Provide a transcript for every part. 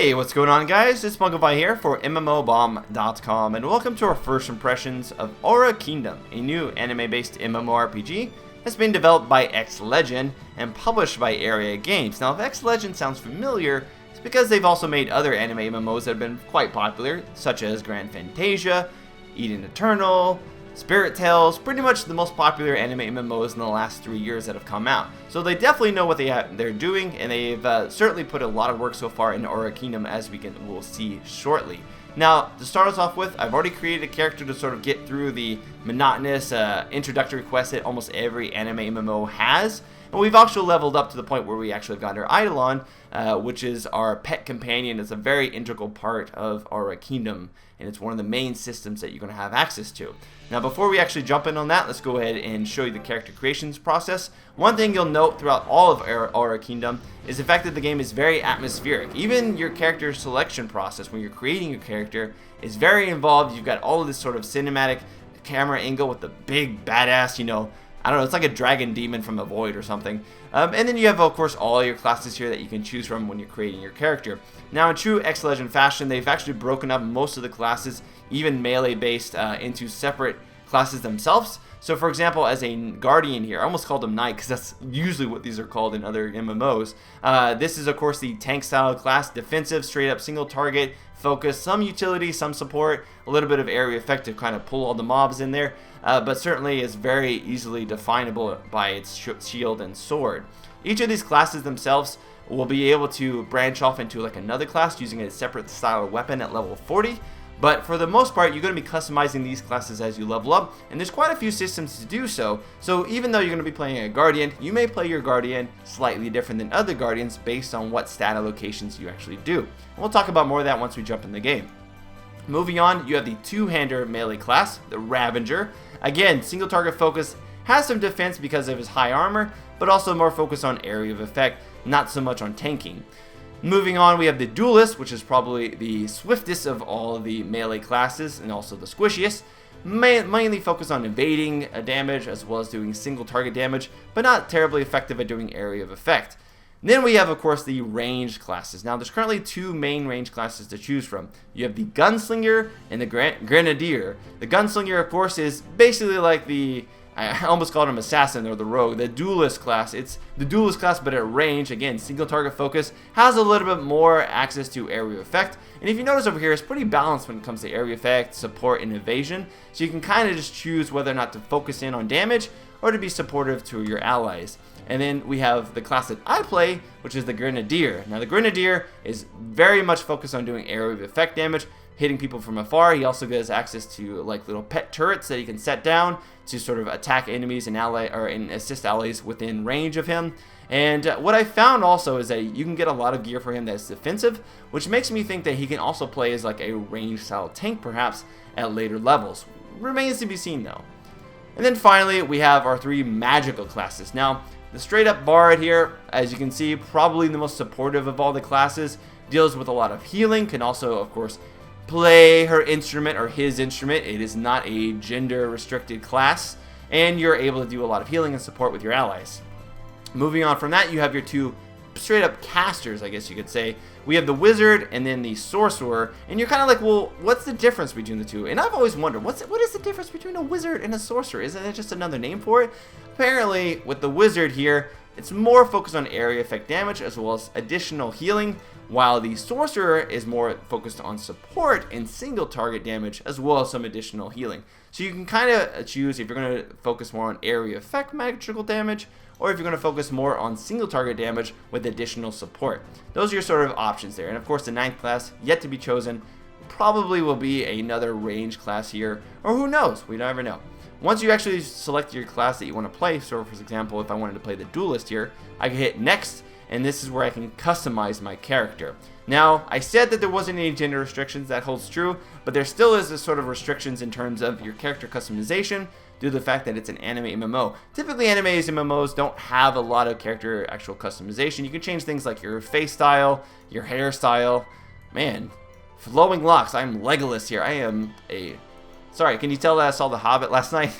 Hey, what's going on, guys? It's MMOBomb here for MMOBomb.com, and welcome to our first impressions of Aura Kingdom, a new anime-based MMORPG that's been developed by X Legend and published by Area Games. Now, if X Legend sounds familiar, it's because they've also made other anime MMOs that have been quite popular, such as Grand Fantasia, Eden Eternal, Spirit Tales, pretty much the most popular anime MMOs in the last 3 years that have come out. So they definitely know what they're doing, and they've certainly put a lot of work so far in Aura Kingdom, as we'll see shortly. Now, to start us off with, I've already created a character to sort of get through the monotonous introductory quest that almost every anime MMO has. And we've also leveled up to the point where we actually got our Eidolon, which is our pet companion. It's a very integral part of Aura Kingdom, and it's one of the main systems that you're going to have access to. Now, before we actually jump in on that, let's go ahead and show you the character creations process. One thing you'll note throughout all of Aura Kingdom is the fact that the game is very atmospheric. Even your character selection process, when you're creating your character, is very involved. You've got all of this sort of cinematic camera angle with the big badass, I don't know, it's like a dragon demon from a void or something. And then you have, of course, all your classes here that you can choose from when you're creating your character. Now, in true X Legend fashion, they've actually broken up most of the classes, even melee-based, into separate classes themselves. So, for example, as a Guardian here, I almost called him Knight because that's usually what these are called in other MMOs. This is, of course, the tank-style class, defensive, straight-up single target, focus, some utility, some support, a little bit of area effect to kind of pull all the mobs in there, but certainly is very easily definable by its shield and sword. Each of these classes themselves will be able to branch off into like another class using a separate style of weapon at level 40. But for the most part, you're going to be customizing these classes as you level up, and there's quite a few systems to do so. So even though you're going to be playing a Guardian, you may play your Guardian slightly different than other Guardians based on what stat allocations you actually do. And we'll talk about more of that once we jump in the game. Moving on, you have the two-hander melee class, the Ravager. Again, single target focus, has some defense because of his high armor, but also more focus on area of effect, not so much on tanking. Moving on, we have the Duelist, which is probably the swiftest of all of the melee classes and also the squishiest. Mainly focused on evading damage as well as doing single target damage, but not terribly effective at doing area of effect. Then we have, of course, the ranged classes. Now, there's currently two main range classes to choose from. You have the Gunslinger and the Grenadier. The Gunslinger, of course, is basically like I almost called him Assassin or the Rogue, the Duelist class. It's the Duelist class, but at range, again, single target focus, has a little bit more access to area effect. And if you notice over here, it's pretty balanced when it comes to area effect, support, and evasion. So you can kind of just choose whether or not to focus in on damage or to be supportive to your allies. And then we have the class that I play, which is the Grenadier. Now, the Grenadier is very much focused on doing area of effect damage, hitting people from afar. He also gets access to like little pet turrets that he can set down to sort of attack enemies and assist allies within range of him. And what I found also is that you can get a lot of gear for him that's defensive, which makes me think that he can also play as like a range style tank perhaps at later levels. Remains to be seen though. And then finally, we have our three magical classes. Now, the straight up Bard here, as you can see, probably the most supportive of all the classes, deals with a lot of healing, can also, of course, play her instrument or his instrument. It is not a gender restricted class, and you're able to do a lot of healing and support with your allies. Moving on from that, you have your two straight up casters, I guess you could say. We have the Wizard and then the Sorcerer, and you're kind of like, well, what's the difference between the two? And I've always wondered, what is the difference between a Wizard and a Sorcerer? Isn't it just another name for it? Apparently, with the Wizard here, it's more focused on area effect damage as well as additional healing, while the Sorcerer is more focused on support and single target damage as well as some additional healing. So you can kind of choose if you're going to focus more on area effect magical damage, or if you're going to focus more on single target damage with additional support. Those are your sort of options there. And of course, the 9th class, yet to be chosen, probably will be another range class here, or who knows, we never know. Once you actually select your class that you want to play, so for example, if I wanted to play the Duelist here, I can hit Next, and this is where I can customize my character. Now, I said that there wasn't any gender restrictions, that holds true, but there still is a sort of restrictions in terms of your character customization due to the fact that it's an anime MMO. Typically, anime MMOs don't have a lot of character actual customization. You can change things like your face style, your hairstyle. Man, flowing locks. I'm Legolas here. I am a... Sorry, can you tell that I saw The Hobbit last night?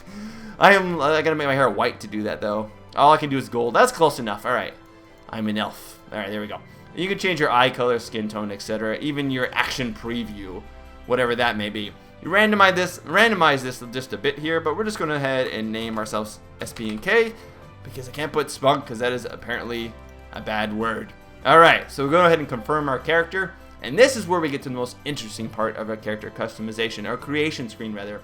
I gotta make my hair white to do that, though. All I can do is gold. That's close enough. All right. I'm an elf. All right, there we go. You can change your eye color, skin tone, etc. Even your action preview, whatever that may be. You randomize this just a bit here, but we're just going to head and name ourselves SP and K because I can't put smug because that is apparently a bad word. Alright, so we'll go ahead and confirm our character, and this is where we get to the most interesting part of our character customization, our creation screen rather.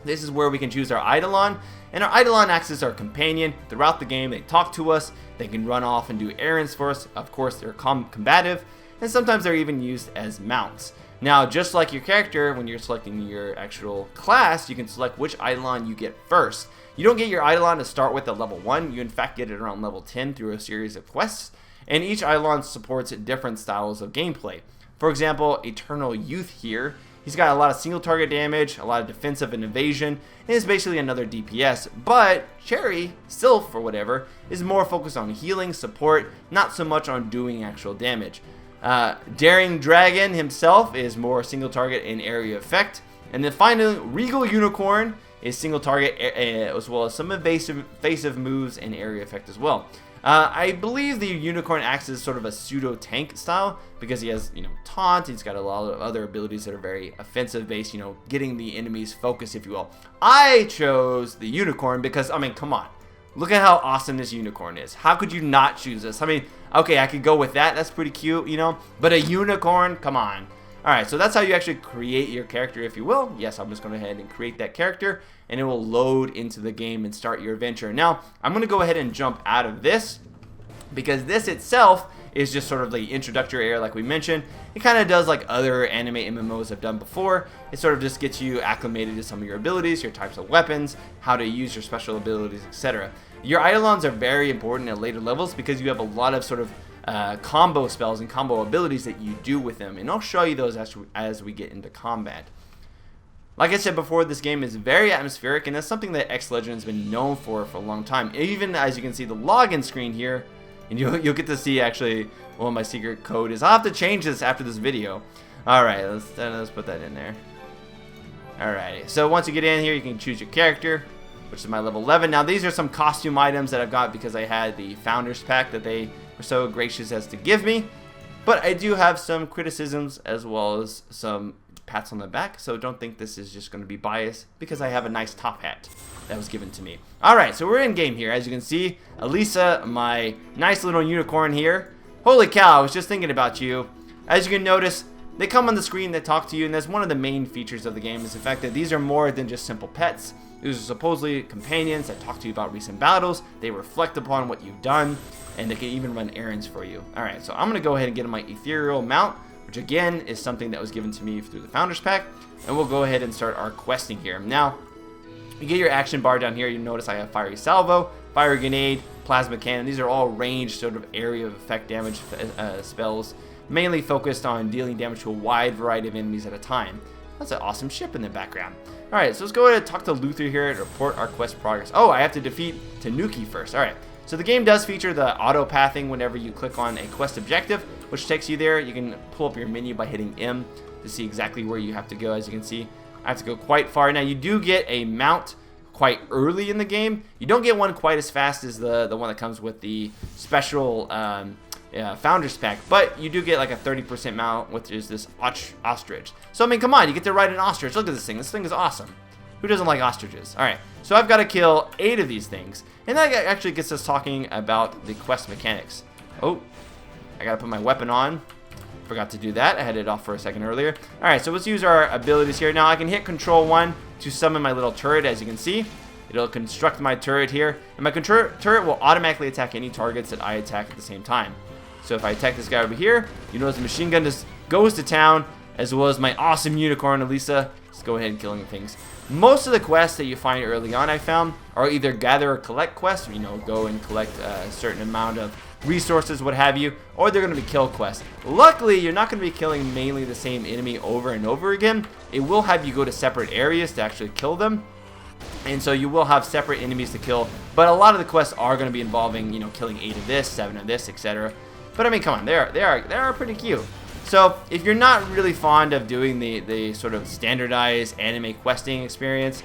This is where we can choose our Eidolon, and our Eidolon acts as our companion throughout the game. They talk to us, they can run off and do errands for us. Of course, they're combative, and sometimes they're even used as mounts. Now, just like your character, when you're selecting your actual class, you can select which Eidolon you get first. You don't get your Eidolon to start with at level 1, you in fact get it around level 10 through a series of quests, and each Eidolon supports different styles of gameplay. For example, Eternal Youth here, he's got a lot of single target damage, a lot of defensive and evasion, and is basically another DPS, but Cherry, still for whatever, is more focused on healing, support, not so much on doing actual damage. Daring Dragon himself is more single target and area effect. And then finally, Regal Unicorn is single target as well as some evasive moves and area effect as well. I believe the Unicorn acts as sort of a pseudo tank style because he has, taunt. He's got a lot of other abilities that are very offensive based, getting the enemy's focus, if you will. I chose the Unicorn because, I mean, come on. Look at how awesome this Unicorn is. How could you not choose this? I mean, okay, I could go with that. That's pretty cute, But a Unicorn? Come on. Alright, so that's how you actually create your character, if you will. Yes, I'm just going to go ahead and create that character, and it will load into the game and start your adventure. Now, I'm going to go ahead and jump out of this, because this itself is just sort of the introductory area like we mentioned. It kind of does like other anime MMOs have done before. It sort of just gets you acclimated to some of your abilities, your types of weapons, how to use your special abilities, etc. Your Eidolons are very important at later levels because you have a lot of sort of combo spells and combo abilities that you do with them, and I'll show you those as we get into combat. Like I said before, this game is very atmospheric, and that's something that X Legend has been known for a long time. Even as you can see the login screen here, and you'll get to see actually what my secret code is. I'll have to change this after this video. Alright, let's put that in there. Alrighty, so once you get in here, you can choose your character, which is my level 11. Now these are some costume items that I've got because I had the Founders Pack that they were so gracious as to give me. But I do have some criticisms as well as some pats on the back, so don't think this is just going to be biased because I have a nice top hat that was given to me. Alright, so we're in game here. As you can see, Elisa, my nice little unicorn here. Holy cow, I was just thinking about you. As you can notice, they come on the screen, they talk to you, and that's one of the main features of the game is the fact that these are more than just simple pets. These are supposedly companions that talk to you about recent battles, they reflect upon what you've done, and they can even run errands for you. Alright, so I'm going to go ahead and get my ethereal mount, which again is something that was given to me through the Founders Pack, and we'll go ahead and start our questing here. Now, you get your action bar down here, you notice I have Fiery Salvo, Fire Grenade, Plasma Cannon. These are all ranged sort of area of effect damage spells, mainly focused on dealing damage to a wide variety of enemies at a time. That's an awesome ship in the background. Alright, so let's go ahead and talk to Luther here and report our quest progress. Oh, I have to defeat Tanuki first. Alright, so the game does feature the auto-pathing whenever you click on a quest objective, which takes you there. You can pull up your menu by hitting M to see exactly where you have to go. As you can see, I have to go quite far. Now, you do get a mount quite early in the game. You don't get one quite as fast as the one that comes with the special Founders Pack, but you do get like a 30% mount, which is this ostrich. So, I mean, come on, you get to ride an ostrich. Look at this thing. This thing is awesome. Who doesn't like ostriches? Alright, so I've got to kill 8 of these things, and that actually gets us talking about the quest mechanics. Oh, I got to put my weapon on. Forgot to do that. I had it off for a second earlier. Alright, so let's use our abilities here. Now, I can hit Control 1 to summon my little turret, as you can see. It'll construct my turret here, and my turret will automatically attack any targets that I attack at the same time. So if I attack this guy over here, you notice the machine gun just goes to town, as well as my awesome unicorn, Elisa. Let's go ahead and killing things. Most of the quests that you find early on, I found, are either gather or collect quests, go and collect a certain amount of resources, what have you, or they're going to be kill quests. Luckily, you're not going to be killing mainly the same enemy over and over again. It will have you go to separate areas to actually kill them, and so you will have separate enemies to kill, but a lot of the quests are going to be involving, killing 8 of this, 7 of this, etc. But I mean, come on, they are pretty cute. So if you're not really fond of doing the sort of standardized anime questing experience,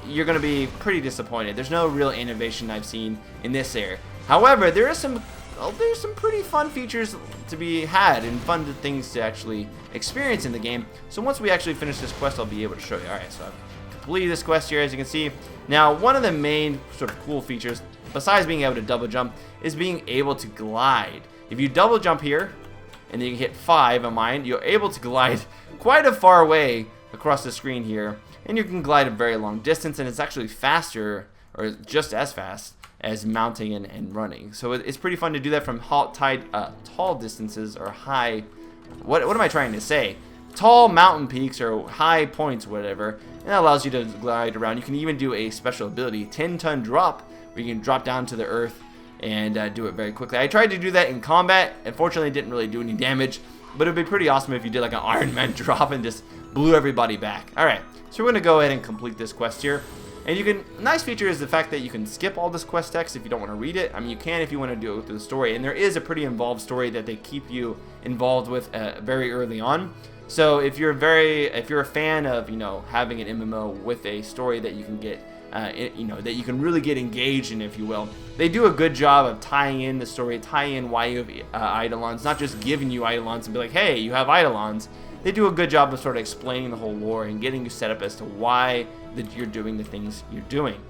you're going to be pretty disappointed. There's no real innovation I've seen in this area. However, there is some well, there's some pretty fun features to be had and fun things to actually experience in the game. So once we actually finish this quest, I'll be able to show you. Alright, so I've completed this quest here, as you can see. Now, one of the main sort of cool features, besides being able to double jump, is being able to glide. If you double jump here, and then you hit 5 on mine, you're able to glide quite a far way across the screen here, and you can glide a very long distance, and it's actually faster, or just as fast, as mounting and running. So it's pretty fun to do that from tall distances, or high, what am I trying to say? Tall mountain peaks or high points, whatever, and that allows you to glide around. You can even do a special ability, 10-ton drop, where you can drop down to the earth and do it very quickly. I tried to do that in combat. Unfortunately, it didn't really do any damage, but it would be pretty awesome if you did like an Iron Man drop and just blew everybody back. Alright, so we're going to go ahead and complete this quest here. And you can, nice feature is the fact that you can skip all this quest text if you don't want to read it. I mean, you can if you want to do it through the story. And there is a pretty involved story that they keep you involved with very early on. So if you're a fan of, you know, having an MMO with a story that you can get, you know, that you can really get engaged in, if you will, they do a good job of tying in the story, tying in why you have Eidolons, not just giving you Eidolons and be like, hey, you have Eidolons. They do a good job of sort of explaining the whole lore and getting you set up as to why that you're doing the things you're doing.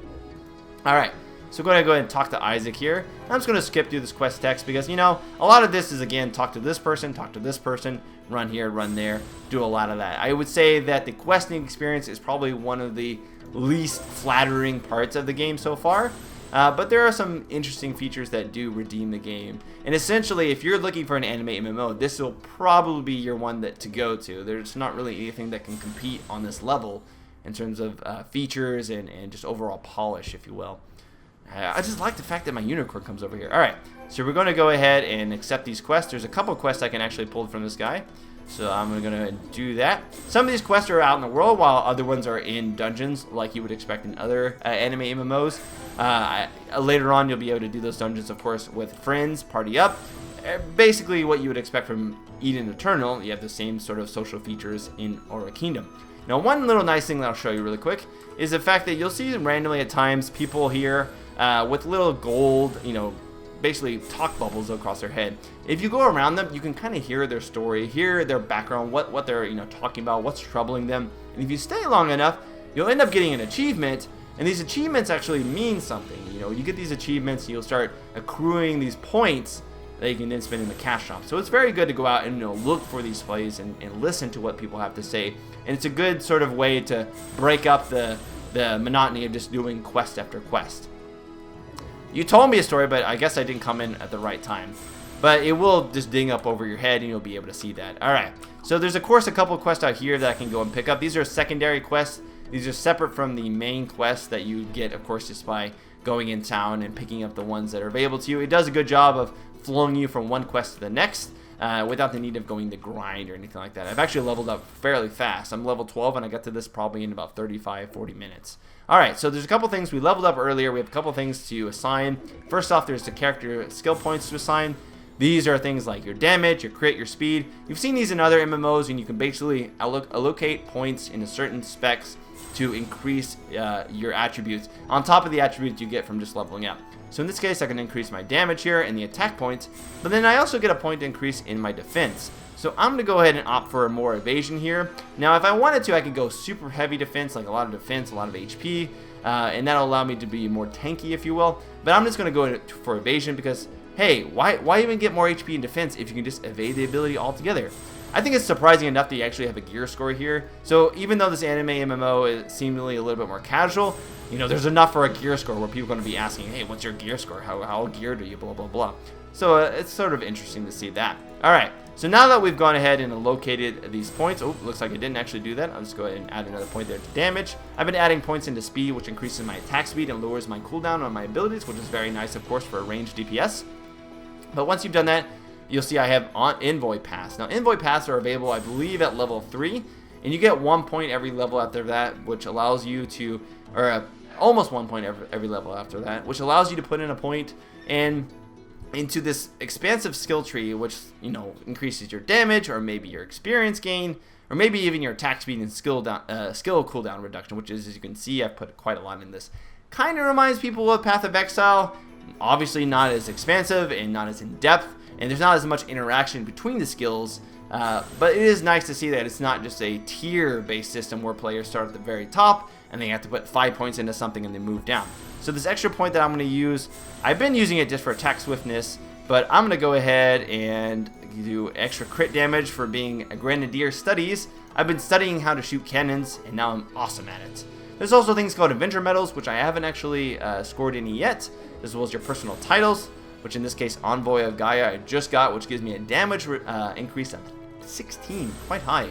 Alright, so we're going to go ahead and talk to Isaac here. I'm just going to skip through this quest text because, you know, a lot of this is, again, talk to this person, run here, run there, do a lot of that. I would say that the questing experience is probably one of the least flattering parts of the game so far. But there are some interesting features that do redeem the game. And essentially, if you're looking for an anime MMO, this will probably be your one to go to. There's not really anything that can compete on this level in terms of features and just overall polish, if you will. I just like the fact that my unicorn comes over here. Alright, so we're going to go ahead and accept these quests. There's a couple quests I can actually pull from this guy. So I'm going to do that. Some of these quests are out in the world, while other ones are in dungeons, like you would expect in other anime MMOs. Later on, you'll be able to do those dungeons, of course, with friends, party up. Basically, what you would expect from Eden Eternal, you have the same sort of social features in Aura Kingdom. Now, one little nice thing that I'll show you really quick is the fact that you'll see randomly at times people here with little gold, you know, basically talk bubbles across their head. If you go around them, you can kind of hear their story, hear their background, what they're, you know, talking about, what's troubling them. And if you stay long enough, you'll end up getting an achievement, and these achievements actually mean something. You know, you get these achievements, you'll start accruing these points that you can then spend in the cash shop. So it's very good to go out and, you know, look for these plays and listen to what people have to say. And it's a good sort of way to break up the monotony of just doing quest after quest. You told me a story, but I guess I didn't come in at the right time. But it will just ding up over your head, and you'll be able to see that. Alright, so there's, of course, a couple of quests out here that I can go and pick up. These are secondary quests. These are separate from the main quests that you get, of course, just by going in town and picking up the ones that are available to you. It does a good job of flowing you from one quest to the next without the need of going to grind or anything like that. I've actually leveled up fairly fast. I'm level 12, and I got to this probably in about 35-40 minutes. Alright, so there's a couple things. We leveled up earlier. We have a couple things to assign. First off, there's the character skill points to assign. These are things like your damage, your crit, your speed. You've seen these in other MMOs, and you can basically allocate points into certain specs to increase your attributes on top of the attributes you get from just leveling up. So in this case, I can increase my damage here and the attack points, but then I also get a point increase in my defense. So I'm going to go ahead and opt for more evasion here. Now, if I wanted to, I could go super heavy defense, like a lot of defense, a lot of HP, and that'll allow me to be more tanky, if you will. But I'm just going to go for evasion because, hey, why even get more HP in defense if you can just evade the ability altogether? I think it's surprising enough that you actually have a gear score here. So even though this anime MMO is seemingly a little bit more casual, you know, there's enough for a gear score where people are going to be asking, hey, what's your gear score? How geared are you? Blah, blah, blah. So it's sort of interesting to see that. All right. So now that we've gone ahead and located these points, oh, looks like I didn't actually do that. I'll just go ahead and add another point there to damage. I've been adding points into speed, which increases my attack speed and lowers my cooldown on my abilities, which is very nice, of course, for a ranged DPS. But once you've done that, you'll see I have Envoy Pass. Now, Envoy Pass are available, I believe, at level 3, and you get 1 point every level after that, which allows you to, or almost 1 point every level after that, which allows you to put in a point and into this expansive skill tree, which, you know, increases your damage, or maybe your experience gain, or maybe even your attack speed and skill cooldown reduction, which is, as you can see, I've put quite a lot in this. Kind of reminds people of Path of Exile, Obviously not as expansive and not as in-depth, and there's not as much interaction between the skills, but it is nice to see that it's not just a tier-based system where players start at the very top and they have to put 5 points into something and they move down. So this extra point that I'm going to use, I've been using it just for attack swiftness, but I'm going to go ahead and do extra crit damage for being a Grenadier Studies. I've been studying how to shoot cannons, and now I'm awesome at it. There's also things called Adventure Medals, which I haven't actually scored any yet, as well as your personal titles, which in this case, Envoy of Gaia I just got, which gives me a damage increase of 16, quite high.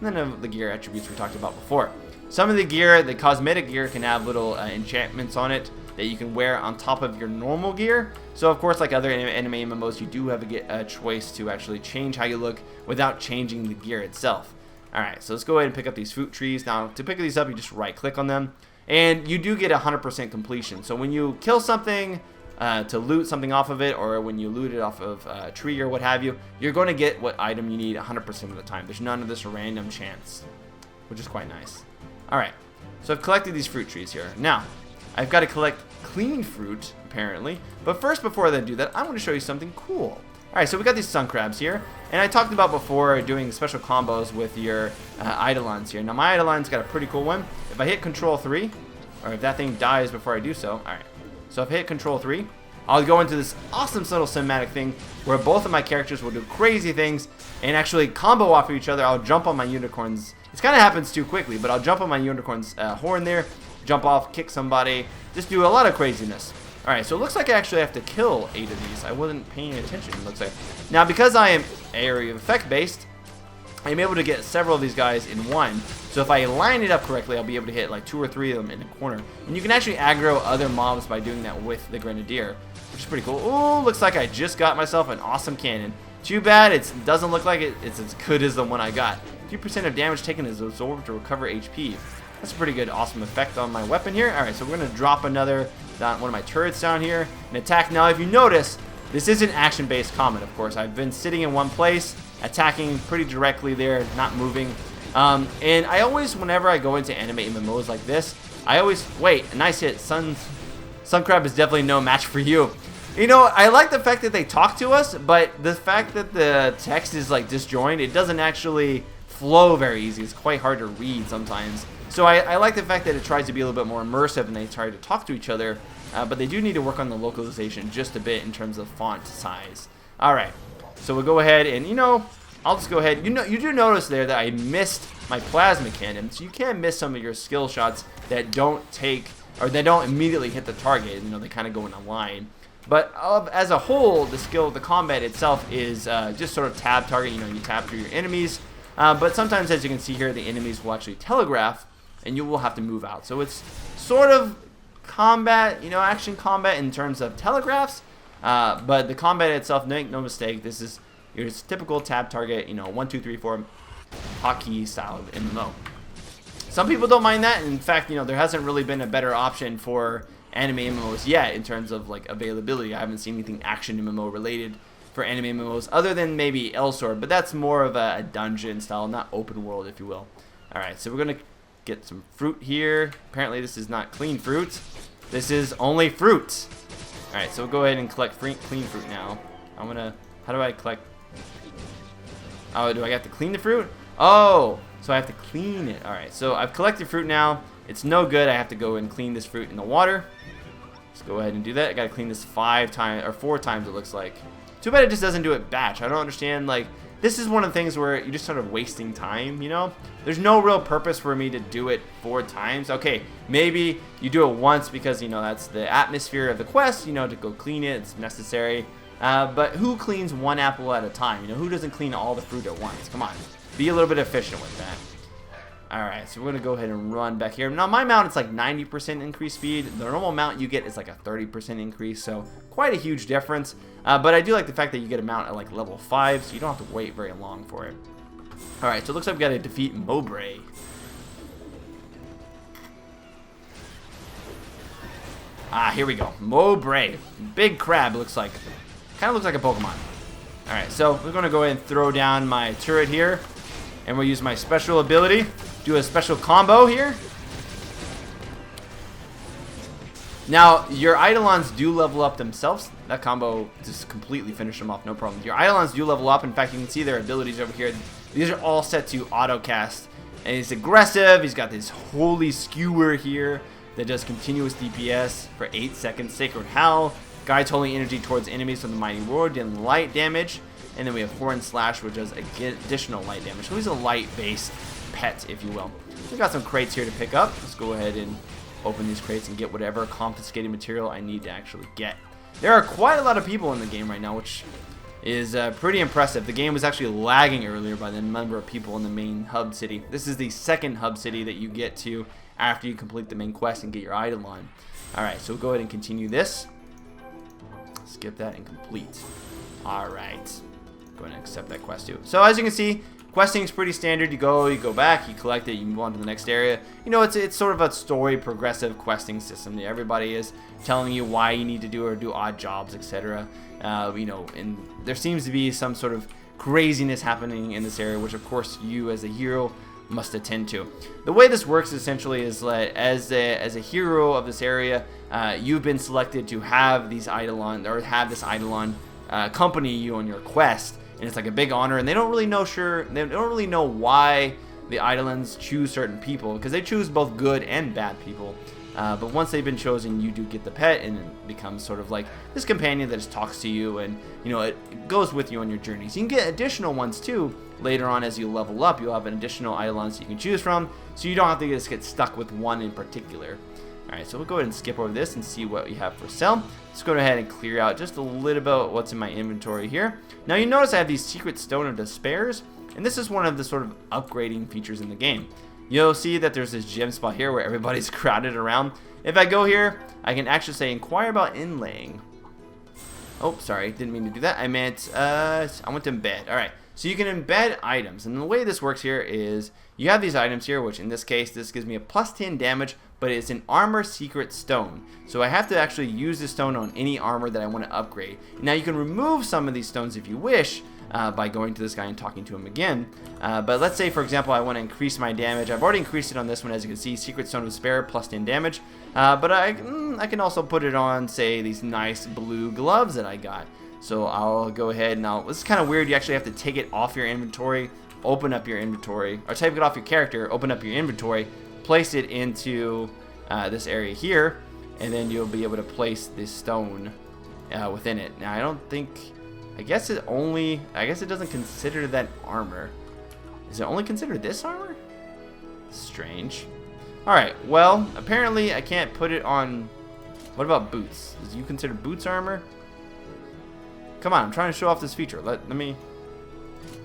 And then the gear attributes we talked about before. Some of the gear, the cosmetic gear, can have little enchantments on it that you can wear on top of your normal gear. So of course, like other anime MMOs, you do have a choice to actually change how you look without changing the gear itself. Alright, so let's go ahead and pick up these fruit trees. Now, to pick these up, you just right click on them, and you do get 100% completion. So when you kill something to loot something off of it, or when you loot it off of a tree or what have you, you're going to get what item you need 100% of the time. There's none of this random chance, which is quite nice. Alright, so I've collected these fruit trees here. Now, I've got to collect clean fruit, apparently. But first, before I do that, I'm going to show you something cool. Alright, so we got these sun crabs here. And I talked about before doing special combos with your Eidolons here. Now, my Eidolon's got a pretty cool one. If I hit Control 3, or if that thing dies before I do so. Alright, so if I hit Control 3, I'll go into this awesome little cinematic thing where both of my characters will do crazy things and actually combo off of each other. I'll jump on my unicorn's. It kind of happens too quickly, but I'll jump on my unicorn's horn there, jump off, kick somebody, just do a lot of craziness. Alright, so it looks like I actually have to kill 8 of these. I wasn't paying attention, it looks like. Now, because I am area of effect based, I'm able to get several of these guys in one. So if I line it up correctly, I'll be able to hit like 2 or 3 of them in a corner. And you can actually aggro other mobs by doing that with the Grenadier, which is pretty cool. Ooh, looks like I just got myself an awesome cannon. Too bad it doesn't look like it's as good as the one I got. 2% of damage taken is absorbed to recover HP. That's a pretty good, awesome effect on my weapon here. Alright, so we're going to drop another one of my turrets down here and attack. Now, if you notice, this is an action-based combat, of course. I've been sitting in one place, attacking pretty directly there, not moving. And I always, whenever I go into anime MMOs like this, I always, wait, a nice hit. Sun Crab is definitely no match for you. You know, I like the fact that they talk to us, but the fact that the text is like disjointed, it doesn't actually flow very easy. It's quite hard to read sometimes. So I like the fact that it tries to be a little bit more immersive and they try to talk to each other, but they do need to work on the localization just a bit in terms of font size. Alright, so we'll go ahead and, you know, I'll just go ahead. You do notice there that I missed my plasma cannon, so you can miss some of your skill shots that don't take, or they don't immediately hit the target. You know, they kind of go in a line. But as a whole, the combat itself is just sort of tab target. You know, you tab through your enemies. But sometimes, as you can see here, the enemies will actually telegraph, and you will have to move out. So it's sort of combat, you know, action combat in terms of telegraphs. But the combat itself, make no mistake, this is your typical tab target, you know, 1, 2, 3, 4 hotkey style of MMO. Some people don't mind that. In fact, you know, there hasn't really been a better option for anime MMOs yet in terms of like availability. I haven't seen anything action MMO related for anime MMOs other than maybe Elsword, but that's more of a dungeon style, not open world, if you will. Alright, so we're gonna get some fruit here. Apparently this is not clean fruit. This is only fruit. Alright, so we'll go ahead and collect clean fruit now. I'm gonna, how do I collect? Oh, do I have to clean the fruit? Oh, so I have to clean it. Alright, so I've collected fruit now. It's no good. I have to go and clean this fruit in the water. Let's go ahead and do that. I gotta clean this 5 times, or 4 times it looks like. Too bad it just doesn't do it batch. I don't understand, like, this is one of the things where you're just sort of wasting time, you know? There's no real purpose for me to do it 4 times. Okay, maybe you do it once because, you know, that's the atmosphere of the quest, you know, to go clean it, it's necessary. But who cleans 1 apple at a time? You know, who doesn't clean all the fruit at once? Come on, be a little bit efficient with that. Alright, so we're going to go ahead and run back here. Now, my mount, it's like 90% increased speed. The normal mount you get is like a 30% increase, so quite a huge difference. But I do like the fact that you get a mount at like level 5, so you don't have to wait very long for it. Alright, so it looks like we got to defeat Mowbray. Ah, here we go. Mowbray. Big crab, looks like. Kind of looks like a Pokemon. Alright, so we're going to go ahead and throw down my turret here. And we'll use my special ability. Do a special combo here. Now, your Eidolons do level up themselves. That combo just completely finished them off, no problem. Your Eidolons do level up. In fact, you can see their abilities over here. These are all set to auto-cast. And he's aggressive. He's got this holy skewer here that does continuous DPS for 8 seconds. Sacred Howl. Guides holy energy towards enemies with the Mighty Roar, dealing light damage. And then we have Horn Slash, which does additional light damage. So he's a light-based pet, if you will. We've got some crates here to pick up. Let's go ahead and open these crates and get whatever confiscated material I need to actually get. There are quite a lot of people in the game right now, which is pretty impressive. The game was actually lagging earlier by the number of people in the main hub city. This is the second hub city that you get to after you complete the main quest and get your Eidolon. Alright, so we'll go ahead and continue this. Skip that and complete. Alright. Go ahead and accept that quest too. So as you can see, questing is pretty standard. You go back, you collect it, you move on to the next area. You know, it's sort of a story progressive questing system. Everybody is telling you why you need to do or do odd jobs, etc. You know, and there seems to be some sort of craziness happening in this area, which of course you as a hero must attend to. The way this works essentially is that as a hero of this area, you've been selected to have these Eidolon, or have this Eidolon accompany you on your quest. And it's like a big honor, and they don't really know why the Eidolons choose certain people, because they choose both good and bad people. But once they've been chosen, you do get the pet, and it becomes sort of like this companion that just talks to you, and you know, it goes with you on your journeys. You can get additional ones too later on as you level up. You'll have an additional Eidolons that you can choose from, so you don't have to just get stuck with one in particular. Alright, so we'll go ahead and skip over this and see what we have for sale. Let's go ahead and clear out just a little bit what's in my inventory here. Now you notice I have these Secret Stone of Despairs, and this is one of the sort of upgrading features in the game. You'll see that there's this gem spot here where everybody's crowded around. If I go here, I can actually say inquire about inlaying. Oh, sorry, didn't mean to do that. I meant, I went to embed. Alright, so you can embed items, and the way this works here is you have these items here, which in this case, this gives me a plus 10 damage, but it's an armor secret stone. So I have to actually use this stone on any armor that I want to upgrade. Now you can remove some of these stones if you wish by going to this guy and talking to him again. But let's say, for example, I want to increase my damage. I've already increased it on this one, as you can see, Secret Stone of Despair, plus 10 damage. But I can also put it on, say, these nice blue gloves that I got. So I'll go ahead now. This is kind of weird. You actually have to take it off your inventory, open up your inventory, or take it off your character, open up your inventory, place it into this area here, and then you'll be able to place this stone within it. Now I guess it doesn't consider that armor. Is it only considered this armor? Strange. Alright, well, apparently I can't put it on. What about boots? Do you consider boots armor? Come on, I'm trying to show off this feature. Let me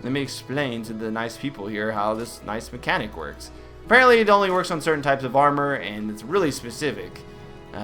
explain to the nice people here how this nice mechanic works. Apparently it only works on certain types of armor, and it's really specific,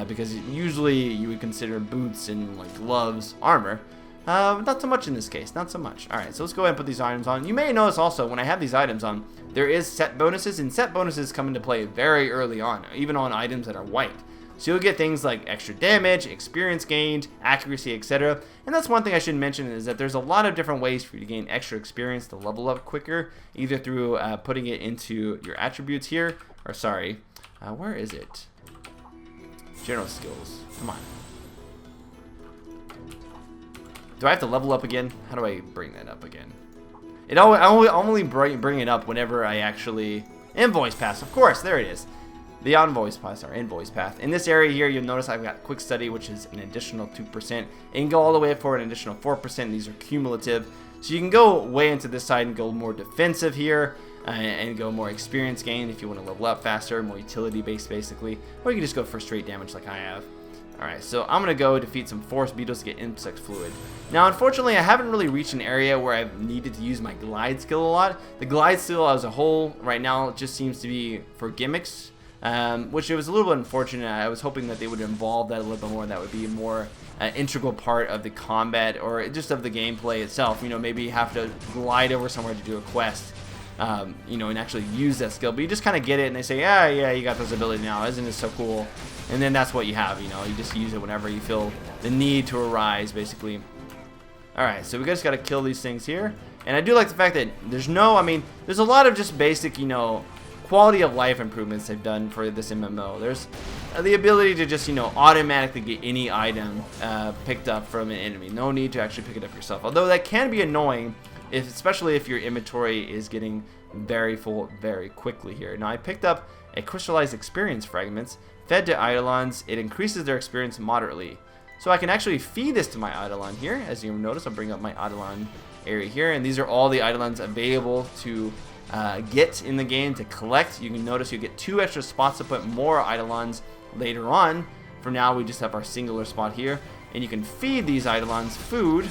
because usually you would consider boots and like gloves armor. Not so much in this case, not so much. Alright, so let's go ahead and put these items on. You may notice also when I have these items on, there is set bonuses, and set bonuses come into play very early on, even on items that are white. So you'll get things like extra damage, experience gained, accuracy, etc. And that's one thing I should mention, is that there's a lot of different ways for you to gain extra experience to level up quicker, either through putting it into your attributes here, or sorry, where is it? General skills, come on. Do I have to level up again? How do I bring that up again? I only bring it up whenever I actually invoice pass. Of course, there it is. The invoice path. In this area here, you'll notice I've got quick study, which is an additional 2%. It can go all the way for an additional 4%. These are cumulative. So you can go way into this side and go more defensive here, and go more experience gain if you want to level up faster, more utility based basically. Or you can just go for straight damage like I have. Alright, so I'm going to go defeat some forest beetles to get insect fluid. Now, unfortunately, I haven't really reached an area where I've needed to use my glide skill a lot. The glide skill as a whole right now just seems to be for gimmicks, which it was a little bit unfortunate. I was hoping that they would involve that a little bit more. That would be a more integral part of the combat, or just of the gameplay itself. You know, maybe you have to glide over somewhere to do a quest, you know, and actually use that skill. But you just kind of get it, and they say, yeah, you got this ability now. Isn't it so cool? And then that's what you have, you know. You just use it whenever you feel the need to arise, basically. Alright, so we just got to kill these things here. And I do like the fact that there's a lot of just basic, you know, quality of life improvements they've done for this MMO. There's the ability to just, automatically get any item picked up from an enemy. No need to actually pick it up yourself. Although that can be annoying, especially if your inventory is getting very full very quickly here. Now I picked up a crystallized experience fragments fed to Eidolons. It increases their experience moderately. So I can actually feed this to my Eidolon here. As you notice, I'll bring up my Eidolon area here, and these are all the Eidolons available to get in the game to collect. You can notice you get 2 extra spots to put more Eidolons later on. For now, we just have our singular spot here, and you can feed these Eidolons food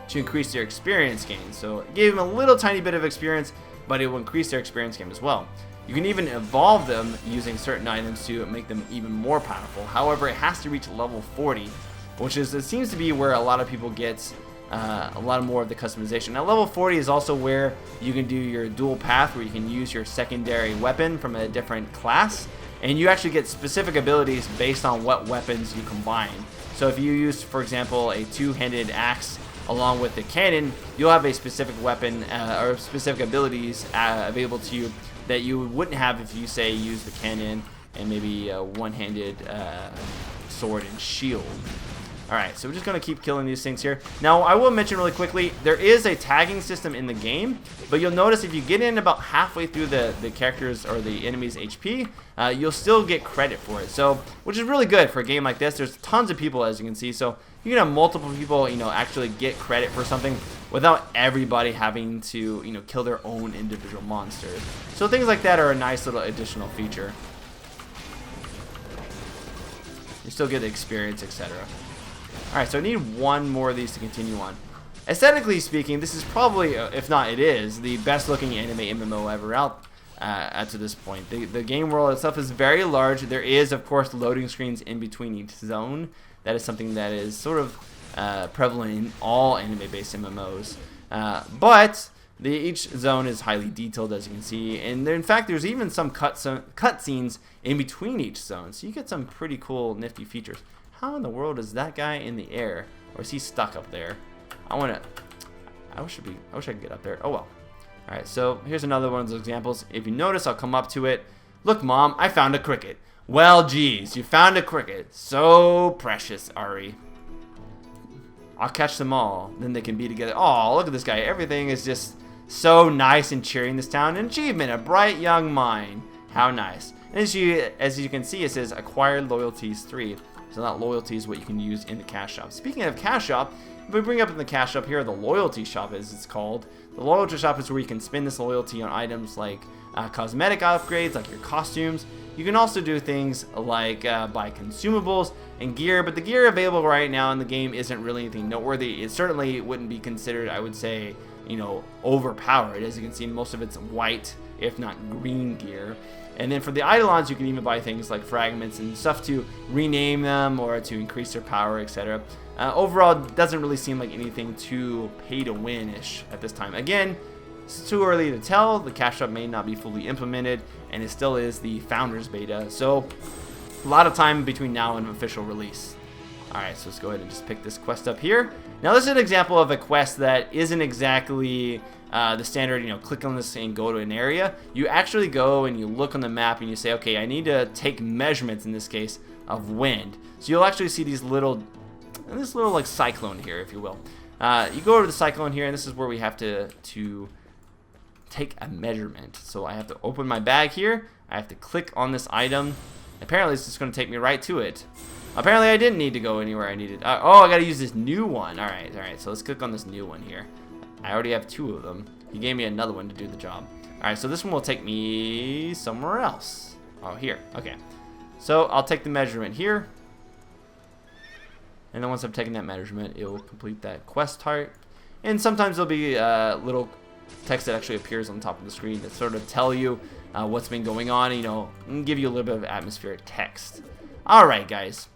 to increase their experience gain. So it gave them a little tiny bit of experience, but it will increase their experience gain as well. You can even evolve them using certain items to make them even more powerful. However, it has to reach level 40, which is, it seems to be where a lot of people get a lot more of the customization. Now, level 40 is also where you can do your dual path, where you can use your secondary weapon from a different class, and you actually get specific abilities based on what weapons you combine. So if you use, for example, a 2-handed axe along with the cannon, you'll have a specific weapon or specific abilities available to you that you wouldn't have if you, say, use the cannon and maybe a 1-handed sword and shield. Alright, so we're just going to keep killing these things here. Now, I will mention really quickly, there is a tagging system in the game, but you'll notice if you get in about halfway through the characters or the enemy's HP, you'll still get credit for it. So, which is really good for a game like this. There's tons of people, as you can see, so you can have multiple people, actually get credit for something without everybody having to, kill their own individual monsters. So things like that are a nice little additional feature. You still get the experience, etc. Alright, so I need one more of these to continue on. Aesthetically speaking, this is probably, if not it is, the best looking anime MMO ever out to this point. The game world itself is very large. There is, of course, loading screens in between each zone. That is something that is sort of prevalent in all anime-based MMOs. But each zone is highly detailed, as you can see. And in fact, there's even some cut scenes in between each zone. So you get some pretty cool, nifty features. How in the world is that guy in the air? Or is he stuck up there? I wish I could get up there. Oh well. Alright, so here's another one of those examples. If you notice, I'll come up to it. Look, Mom, I found a cricket. Well, geez, you found a cricket. So precious, Ari. I'll catch them all. Then they can be together. Oh, look at this guy. Everything is just so nice and cheering this town. An achievement, a bright young mind. How nice. And as you can see, it says acquired loyalties 3. So that loyalty is what you can use in the cash shop. Speaking of cash shop, if we bring up in the cash shop here, the loyalty shop as it's called. The loyalty shop is where you can spend this loyalty on items like cosmetic upgrades, like your costumes. You can also do things like buy consumables and gear, but the gear available right now in the game isn't really anything noteworthy. It certainly wouldn't be considered, I would say, overpowered. As you can see, most of it's white, if not green gear. And then for the Eidolons, you can even buy things like fragments and stuff to rename them or to increase their power, etc. Overall, it doesn't really seem like anything too pay-to-win-ish at this time. Again, it's too early to tell. The cash shop may not be fully implemented, and it still is the founder's beta. So, a lot of time between now and official release. Alright, so let's go ahead and just pick this quest up here. Now, this is an example of a quest that isn't exactly the standard, click on this and go to an area. You actually go and you look on the map and you say, okay, I need to take measurements, in this case, of wind. So you'll actually see this little like cyclone here, if you will. You go over to the cyclone here, and this is where we have to take a measurement. So I have to open my bag here. I have to click on this item. Apparently, it's just going to take me right to it. Apparently, I didn't need to go anywhere I needed. Oh, I got to use this new one. All right. So let's click on this new one here. I already have 2 of them. He gave me another one to do the job. Alright, so this one will take me somewhere else. Oh, here. Okay. So I'll take the measurement here. And then once I've taken that measurement, it will complete that quest type. And sometimes there'll be little text that actually appears on the top of the screen that sort of tell you what's been going on, and give you a little bit of atmospheric text. Alright, guys.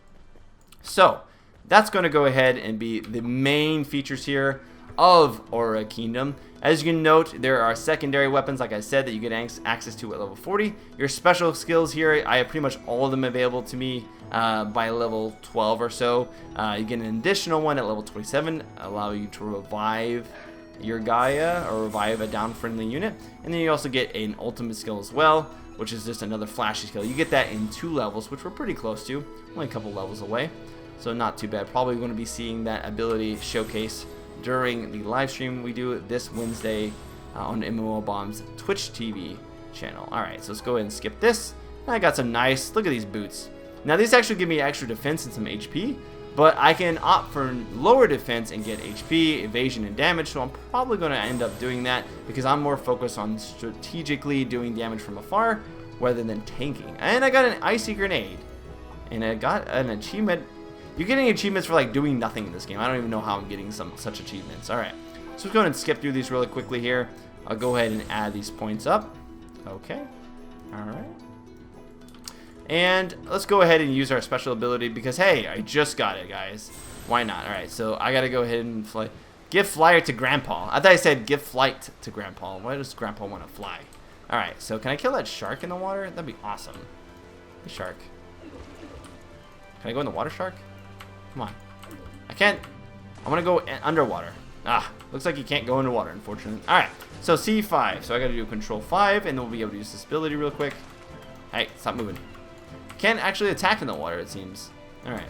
So, that's going to go ahead and be the main features here of Aura Kingdom. As you can note, there are secondary weapons, like I said, that you get access to at level 40. Your special skills here, I have pretty much all of them available to me by level 12 or so. You get an additional one at level 27, allow you to revive your Gaia or revive a down friendly unit. And then you also get an ultimate skill as well, which is just another flashy skill. You get that in 2 levels, which we're pretty close to, only a couple levels away, so not too bad. Probably going to be seeing that ability showcase during the live stream we do this Wednesday on MMOBomb's Twitch TV channel. Alright, so let's go ahead and skip this. I got some nice, look at these boots. Now these actually give me extra defense and some HP, but I can opt for lower defense and get HP, evasion, and damage, so I'm probably going to end up doing that because I'm more focused on strategically doing damage from afar rather than tanking. And I got an icy grenade, and I got an achievement. You're getting achievements for like doing nothing in this game. I don't even know how I'm getting such achievements. Alright, so let's go ahead and skip through these really quickly here. I'll go ahead and add these points up. Okay, alright. And let's go ahead and use our special ability because, hey, I just got it, guys. Why not? Alright, so I gotta go ahead and fly. Give flyer to Grandpa. I thought I said give flight to Grandpa. Why does Grandpa want to fly? Alright, so can I kill that shark in the water? That'd be awesome. Hey, shark. Can I go in the water, shark? Come on. I can't. I want to go underwater. Ah, looks like you can't go underwater, unfortunately. Alright, so C5. So I gotta do control 5, and then we'll be able to use this ability real quick. Hey, stop moving. Can't actually attack in the water, it seems. Alright.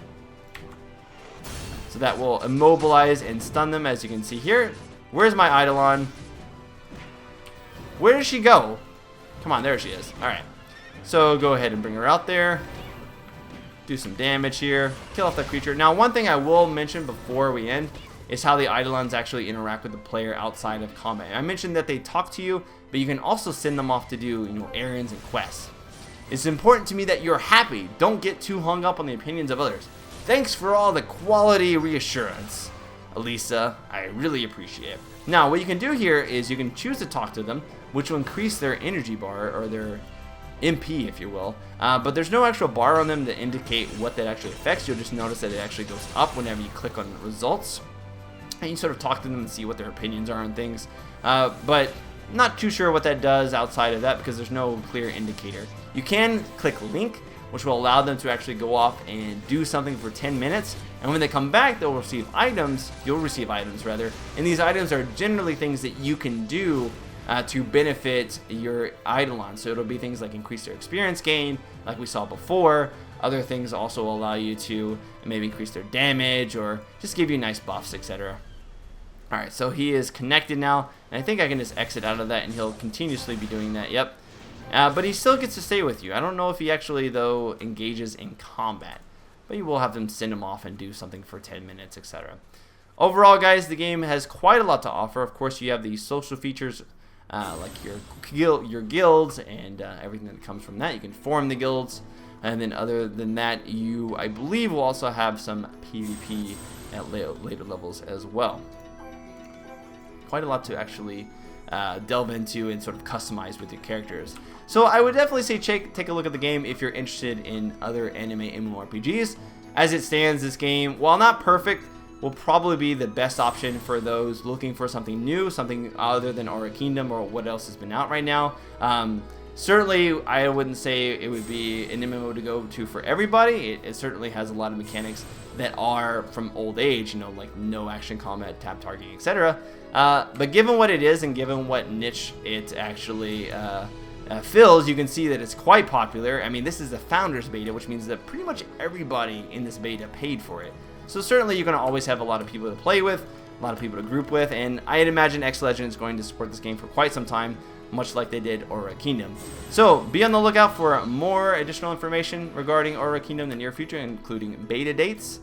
So that will immobilize and stun them, as you can see here. Where's my Eidolon? Where does she go? Come on, there she is. Alright. So go ahead and bring her out there. Do some damage here. Kill off that creature. Now, one thing I will mention before we end is how the Eidolons actually interact with the player outside of combat. I mentioned that they talk to you, but you can also send them off to do, errands and quests. It's important to me that you're happy. Don't get too hung up on the opinions of others. Thanks for all the quality reassurance, Elisa. I really appreciate it. Now, what you can do here is you can choose to talk to them, which will increase their energy bar, or their MP, if you will. But there's no actual bar on them to indicate what that actually affects. You'll just notice that it actually goes up whenever you click on results. And you sort of talk to them and see what their opinions are on things. But not too sure what that does outside of that because there's no clear indicator. You can click link, which will allow them to actually go off and do something for 10 minutes. And when they come back, they'll receive items. You'll receive items, rather. And these items are generally things that you can do to benefit your Eidolon. So it'll be things like increase their experience gain, like we saw before. Other things also allow you to maybe increase their damage or just give you nice buffs, etc. Alright, so he is connected now, and I think I can just exit out of that and he'll continuously be doing that. Yep. But he still gets to stay with you. I don't know if he actually, though, engages in combat, but you will have them send him off and do something for 10 minutes, etc. Overall, guys, the game has quite a lot to offer. Of course, you have these social features like your guilds and everything that comes from that. You can form the guilds, and then other than that, I believe, will also have some PvP at later levels as well. Quite a lot to actually delve into and sort of customize with your characters. So I would definitely say take a look at the game if you're interested in other anime MMORPGs. As it stands, this game, while not perfect, will probably be the best option for those looking for something new, something other than Aura Kingdom or what else has been out right now. Certainly, I wouldn't say it would be an MMO to go to for everybody. It certainly has a lot of mechanics that are from old age, like no action combat, tap targeting, etc. But given what it is and given what niche it actually fills, you can see that it's quite popular. I mean, this is the Founders Beta, which means that pretty much everybody in this beta paid for it. So certainly you're going to always have a lot of people to play with, a lot of people to group with, and I'd imagine X Legend is going to support this game for quite some time, much like they did Aura Kingdom. So be on the lookout for more additional information regarding Aura Kingdom in the near future, including beta dates.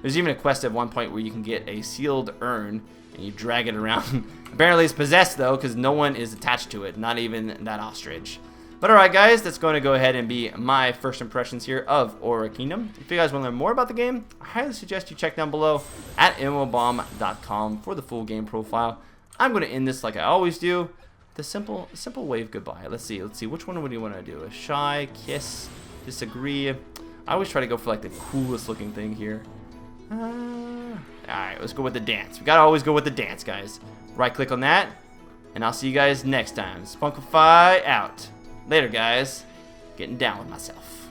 There's even a quest at one point where you can get a sealed urn and you drag it around. Apparently it's possessed though, because no one is attached to it, not even that ostrich. But alright guys, that's going to go ahead and be my first impressions here of Aura Kingdom. If you guys want to learn more about the game, I highly suggest you check down below at MMOBomb.com for the full game profile. I'm going to end this like I always do. The simple wave goodbye. Let's see, which one would you want to do? A shy, kiss, disagree. I always try to go for like the coolest looking thing here. Alright, let's go with the dance. We gotta always go with the dance, guys. Right click on that, and I'll see you guys next time. Spunkify out. Later, guys. Getting down with myself.